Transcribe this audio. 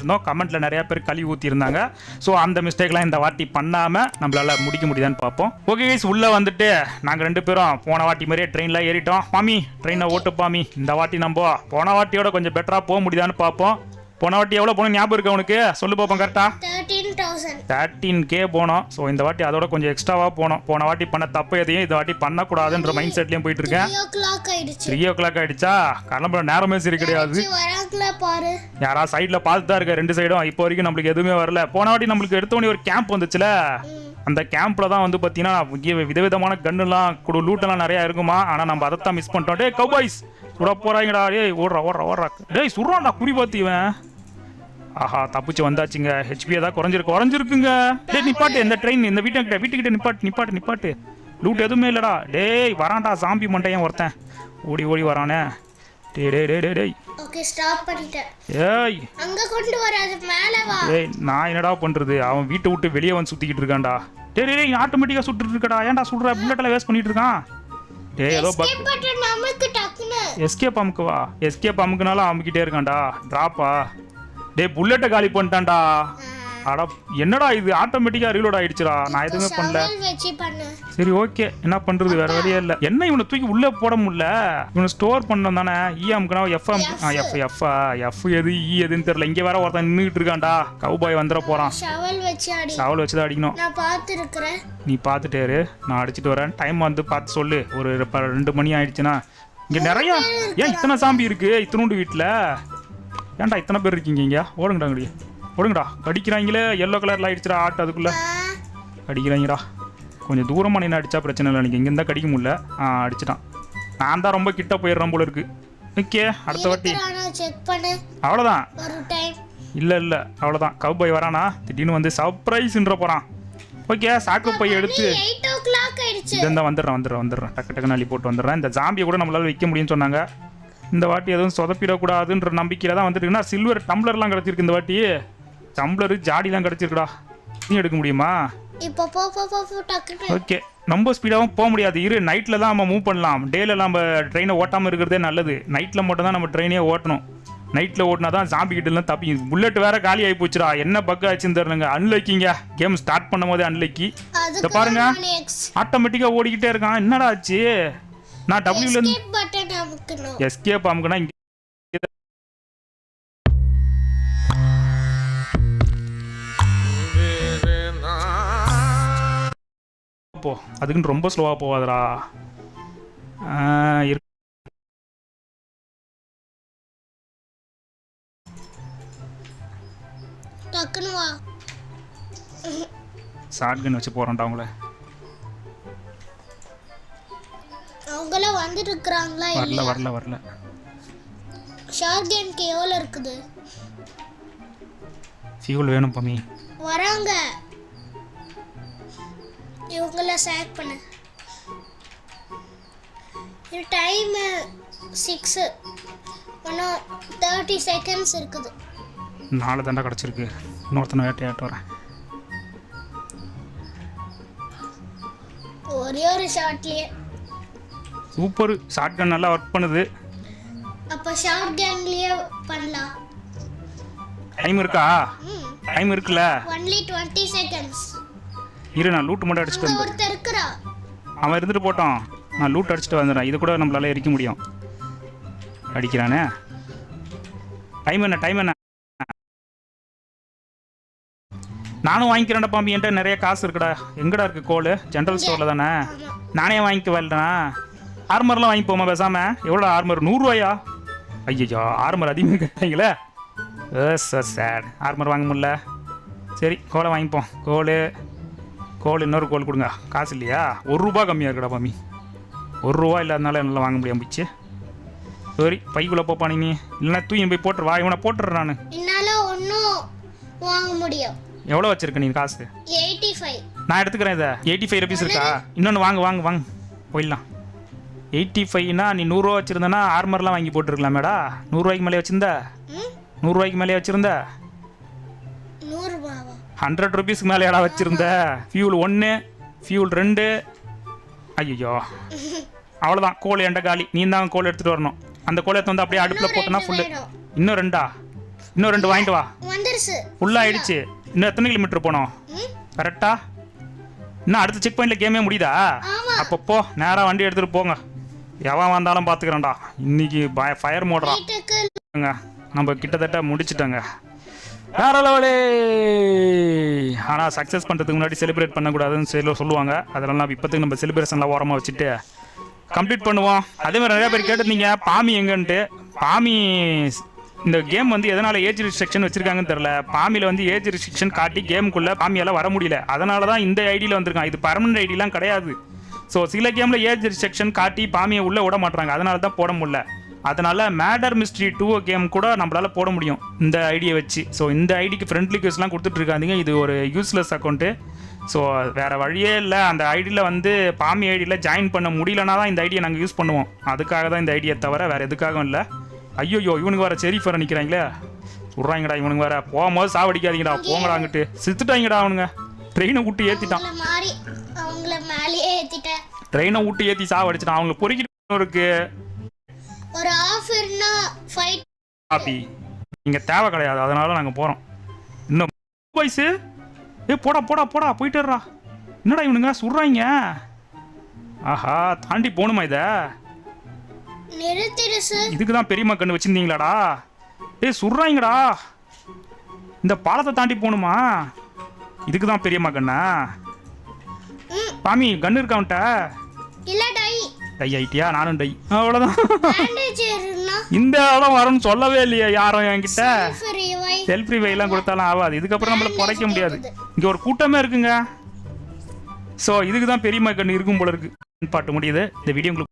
இருந்தோம். கமெண்ட்டில் நிறையா பேர் கழுவி ஊற்றிருந்தாங்க. ஸோ அந்த மிஸ்டேக்லாம் இந்த வாட்டி பண்ணாமல் நம்மளால் முடிக்க முடியுதான்னு பார்ப்போம். ஓகே கைஸ், உள்ளே வந்துட்டு நாங்கள் 2 பேரும் போன வாட்டி மாதிரியே ட்ரெயினில் ஏறிட்டோம். மாமி ட்ரெயினை ஓட்டு பாமி. இந்த வாட்டி நம்ம போன வாட்டியோட கொஞ்சம் பெட்டராக போக முடியுதான்னு பார்ப்போம். போன வாட்டி எவ்வளோ போனோம் ஞாபகம் இருக்கு உனக்கு? சொல்லு பார்ப்போம். கரெக்டா 13K போனோம். ஸோ இந்த வாட்டி அதோட கொஞ்சம் எக்ஸ்ட்ராவாக போனோம். போன வாட்டி பண்ண தப்பு எதையும் இந்த வாட்டி பண்ணக்கூடாதுன்ற மைண்ட் செட்லேயும் போயிட்டு இருக்கேன். 3 o'clock ஆயிடுச்சா? கிளம்புற நேரமே சரி கிடையாது. யாரா சைடில் பார்த்து தான் இருக்க 2 சைடும். இப்போ வரைக்கும் நம்மளுக்கு எதுவுமே வரல. போன வாட்டி நம்மளுக்கு எடுத்தோடனே ஒரு கேம்ப் வந்துச்சுல, அந்த கேம்பில் தான் வந்து பார்த்தீங்கன்னா விதவிதமான கன்னுலாம் லூட்டெல்லாம் நிறையா இருக்குமா. ஆனால் நம்ம அதைத்தான் மிஸ் பண்ணிட்டோம். டே கௌபாய்ஸ் சுட போகிறாங்கடா. டேய் ஓடுறா. டேய் சுடுறான்டா குறி பார்த்திவன். ஆஹா தப்பிச்சு வந்தாச்சுங்க. ஹெச்பி ஏதாவது குறைஞ்சிருக்குங்க. டேய் நிப்பாட்டு, இந்த ட்ரெயின் இந்த வீட்டுக்கிட்ட நிப்பாட்டு. லூட் எதுவுமே இல்லைடா. டேய் வரான்டா சாம்பி மண்டையன் ஒருத்தன் ஓடி வரானே. டேய் ஓகே ஸ்டாப் பண்ணிட்டேன். ஏய் அங்க கொண்டு வராத மேலே வா. டேய் நான் என்னடா பண்றது? அவன் வீட்டை விட்டு வெளியே வந்து சுத்திக்கிட்டு இருக்கான்டா. டேய் ஆட்டோமேட்டிக்கா சுட்டுட்டு இருக்கடா. ஏன்டா சுடுற? புல்லட்ல வேஸ்ட் பண்ணிட்டு இருக்கான். டேய் ஏதோ எஸ்கேப் அமுக்குவா. எஸ்கேப் அமுக்குனாலும் அமுக்கிட்டே இருக்கான்டா. டிராப்பா? டேய் புல்லட்டை காலி பண்ணிட்டான்டா. அட என்னடா இது? ஆட்டோமேட்டிக்கா ரீலோட் ஆயிடுச்சுடா. நான் எதுவுமே பண்ணல. சரி ஓகே, என்ன பண்றது? வேற வழியே இல்ல. என்ன இவனை தூக்கி உள்ளே போட முடியல? இவனை ஸ்டோர் பண்ணணும் தானே. அமுக்குனா எஃப் எது எதுன்னு தெரியல. இங்க வேற ஒருத்தன் நின்றுட்டு இருக்கான்டா. கவுபாய் வந்துட போறான். சவல் வச்சுதான் அடிக்கணும். நீ பார்த்துட்டேரு, நான் அடிச்சுட்டு வரேன். டைம் வந்து பார்த்து சொல்லு. ஒரு 2 மணி ஆயிடுச்சுன்னா. இங்க நிறைய ஏன் இத்தனை சாம்பி இருக்கு இத்தனோண்டு வீட்டுல? ஏன்டா இத்தனை பேர் இருக்கீங்க இங்க? ஓடுங்கடா. கடிக்கிறாங்களே. எல்லோ கலர்ல ஆயிடுச்சுடா ஆட்டு. அதுக்குள்ள கடிக்கிறாங்கடா. கொஞ்சம் தூரமாக நின்று அடிச்சா பிரச்சனை இல்லை. எனக்கு இங்கேருந்தா கடிக்க முடியல. அடிச்சிட்டான். நான் தான் ரொம்ப கிட்ட போயிடுறேன் போல இருக்கு. ஓகே அடுத்த வாட்டி அவ்வளோதான். இல்லை அவ்வளோதான். கவுபாய் வரானா? திடீர்னு வந்து சர்ப்ரைஸ்ன்ற போகிறான். ஓகே சாக்கு பை எடுத்து இதான் வந்துடுறேன். டக்கு அள்ளி போட்டு வந்துடுறேன். இந்த ஜாம்பியை கூட நம்மளால வைக்க முடியும்னு சொன்னாங்க. இந்த வாட்டி எதுவும் சொதப்பிடக்கூடாதுன்ற நம்பிக்கையில் தான் வந்துருக்குன்னா. சில்வர் டம்ளர்லாம் கிடச்சிருக்கு இந்த வாட்டி. டம்ளரு ஜாடிலாம் கிடச்சிருக்குடா. நீ எடுக்க முடியுமா? ஓகே ரொம்ப ஸ்பீடாகவும் போக முடியாது. நைட்டில் தான் நம்ம மூவ் பண்ணலாம். டேல நம்ம ட்ரெயினை ஓட்டாமல் இருக்கிறதே நல்லது. நைட்டில் மட்டும் தான் நம்ம ட்ரெயினே ஓட்டணும். நைட்டில் ஓட்டினா தான் ஜாம்பி கிட்டலாம் தப்பி. புல்லட் வேற காலி ஆகி போச்சுடா. என்ன பக் ஆச்சுன்னு தெரியலங்க. அன்லக்கிங்க. கேம் ஸ்டார்ட் பண்ணும் போதே அன்லக்கி. இதை பாருங்க ஆட்டோமேட்டிக்காக ஓடிக்கிட்டே இருக்கான். என்னடா ஆச்சு? நான் டபிள்யூல எஸ்கேப் அமுக்குனா இங்க போ. அதுக்குன்னு ரொம்ப ஸ்லோவா போவாதடா. ஷாட்கன் வச்சு போறேன்டா. அவங்கள வந்துட்டு இருக்காங்களா? வரல. ஷாட்கனுக்கு எவ்வளவு இருக்குது? ஃபியூல் வேணும் பமி. வராங்க. இவங்கள சேக் பண்ணு. இது டைம் 6 30 செகண்ட்ஸ் இருக்குது. 4 தண்டா கிடச்சிருக்கு. இன்னொருத்தனை வேட்டையாட்டு வரேன். ஒரே ஒரு ஷாட்லயே சூப்பர். ஷாட்கன் நல்லா ஒர்க் பண்ணுது. அப்ப ஷாட்கன்லயே பண்ணலாம். டைம் இருக்கா? டைம் இருக்குல்ல. only 20 seconds. நான் லூட் மட்டும் அடிச்சிட்டு வந்து. ஒருத்தர் இருக்கறா. அவன் இருந்துட்டு போட்டான். நான் லூட் அடிச்சிட்டு வந்துறேன். இது கூட நம்மளால எரிக்க முடியும். அடிக்கிறானே. டைம் என்ன? நானும் வாங்கிக்கிறேன்டா பாம்பி. என்கிட்ட நிறைய காசு இருக்குடா. எங்கடா இருக்கு கோல்? ஜென்ரல் ஸ்டோரில் தானே. நானே வாங்கிக்குவேன்டா. ஆர்மர்லாம் வாங்கி போமா பேசாம. எவ்வளோ ஆர்மர்? 100 ரூபாயா? ஐயோ ஆர்மர் அதிகமாக கேட்டாங்களே. சேட். ஆர்மர் வாங்க முடியல. சரி கோலை வாங்கிப்போம். கோல் இன்னொரு கோல் கொடுங்க. காசு இல்லையா? 1 ரூபா கம்மியாக இருக்குடா பாம்பி. 1 ரூபா இல்லாதனால என்னால் வாங்க முடியாம போச்சு. சரி பைக்குள்ளே போப்பா நீ. இல்லைன்னா தூக்கி போய் போட்டுருவா. இவனை போட்டுறேன் நான். என்னால் ஒன்றும் வாங்க முடியும். எவ்வளோ வச்சிருக்க நீ காசு? 85. நான் எடுத்துக்கிறேன். இதை 85 ருபீஸ் இருக்கா? இன்னொன்று வாங்க போயிடலாம். 85னா நீ 100 ரூபா வச்சுருந்தனா ஆர்மர்லாம் வாங்கி போட்டுருக்கலாமேடா. 100 ரூபாய்க்கு மேலே வச்சுருந்தா? 100 ரூபாய்க்கு மேலே வச்சுருந்தா? 100 ருபீஸ்க்கு மேலே இடம் வச்சுருந்த. Fuel 1 fuel 2. ஐயோ அவ்வளோதான். கோல் என்கிட்ட காலி. நீ தான் கோல் எடுத்துகிட்டு வரணும். அந்த கோலை எடுத்து வந்து அப்படியே அடுப்பில் போட்டோன்னா ஃபுல்லு. இன்னும் 2 இன்னும் 2 வாங்கிட்டு வா. வந்துருச்சு. ஃபுல்லாக ஆயிடுச்சு. இன்னும் எத்தனை கிலோமீட்டர் போனோம் கரெக்டா? இன்னும் அடுத்த செக் பாயிண்ட்ல கேமே முடியுதா? ஆமா. அப்பப்போ நேராக வண்டி எடுத்துகிட்டு போங்க. எவன் வந்தாலும் பார்த்துக்கிறேன்டா. இன்னைக்கு ஃபயர் மோடுறா. வீட்டுக்கு நம்ம கிட்டத்தட்ட முடிச்சிட்டோங்க. வேற லெவலே. ஆனால் சக்ஸஸ் பண்ணுறதுக்கு முன்னாடி செலிப்ரேட் பண்ணக்கூடாதுன்னு சொல்லுவாங்க. அதெல்லாம் இப்போத்துக்கு நம்ம செலிப்ரேஷன்லாம் ஓரமாக வச்சுட்டு கம்ப்ளீட் பண்ணுவோம். அதே மாதிரி நிறையா பேர் கேட்டிருந்தீங்க பாமி எங்கன்ட்டு. பாமி இந்த கேம் வந்து எதனால் ஏஜ் ரிஸ்ட்ரிக்ஷன் வச்சிருக்காங்கன்னு தெரில. பாமியில் வந்து ஏஜ் ரிஸ்ட்ரிக்ஷன் காட்டி கேமுக்குள்ளே பாமியால் வர முடியல. அதனால தான் இந்த ஐடியில் வந்திருக்கான். இது பர்மனன்ட் ஐடிலாம் கிடையாது. ஸோ சில கேமில் ஏஜ் ரிஸ்ட்ரிக்ஷன் காட்டி பாமியை உள்ளே விட மாட்டாங்க. அதனால தான் போட முடியல. அதனால் மேடர் மிஸ்ட்ரி 2 கேம் கூட நம்மளால் போட முடியும் இந்த ஐடியை வச்சு. ஸோ இந்த ஐடிக்கு ஃப்ரெண்ட்லி ரிக்வெஸ்ட்லாம் கொடுத்துட்ருக்காதீங்க. இது ஒரு யூஸ்லெஸ் அக்கௌண்ட்டு. ஸோ வேறு வழியே இல்லை. அந்த ஐடியில் வந்து பாமி ஐடியில் ஜாயின் பண்ண முடியலனா தான் இந்த ஐடியை நாங்கள் யூஸ் பண்ணுவோம். அதுக்காக தான் இந்த ஐடியை தவிர வேறு எதுக்காகவும் இல்லை. ஐயோ இவனுக்கு வேறு செரிஃபரை நிற்கிறாங்களே. விட்றாங்கடா இவனுக்கு வேறு. போகும்போது சாவடிக்காதீங்கடா. போங்கடாங்கிட்டு சித்துட்டாங்கடா அவனுங்க. ட்ரெயினை விட்டு ஏற்றிட்டான். அவங்கள மேலேயே ஏற்றிட்டேன். ட்ரெயினை விட்டு ஏற்றி சாவடிச்சிட்டான். அவங்களை பொறுக்கிட்டு இருக்கு. ஒரு ஆஃபர்னா ஃபைட் காப்பி இங்கே தேவை கிடையாது. அதனால நாங்கள் போகிறோம். இன்னும் வயசு போடா போயிட்டுறா. என்னடா இவனுங்க சுடுறாங்க. ஆஹா தாண்டி போகணுமா இதை? நிறுத்திடுச்சு. இதுக்கு தான் பெரியம்மா கண்ணு வச்சுருந்தீங்களாடா? சுடுறாங்கடா. இந்த பாலத்தை தாண்டி போகணுமா? இதுக்கு தான் பெரியம்மா கண்ணா? பாமி கண்ணு இருக்கா? இல்ல டை. டை ஆயிட்டியா? நானும் டை. அவ்வளோதான். பேண்டேஜ் இருந்தா இந்த இடம் வரும்னு சொல்லவே இல்லையா யாரும் என்கிட்ட. ரிவைவ் செல்ஃப் ரிவைவ்லாம் கொடுத்தாலும் ஆகாது. இதுக்கப்புறம் நம்மளை குறைக்க முடியாது. இங்கே ஒரு கூட்டமே இருக்குங்க. ஸோ இதுக்கு தான் பெரியம்மா கண்ணு இருக்கும் போல இருக்கு. பாட்டு முடியுது. இந்த வீடியோ உங்களுக்கு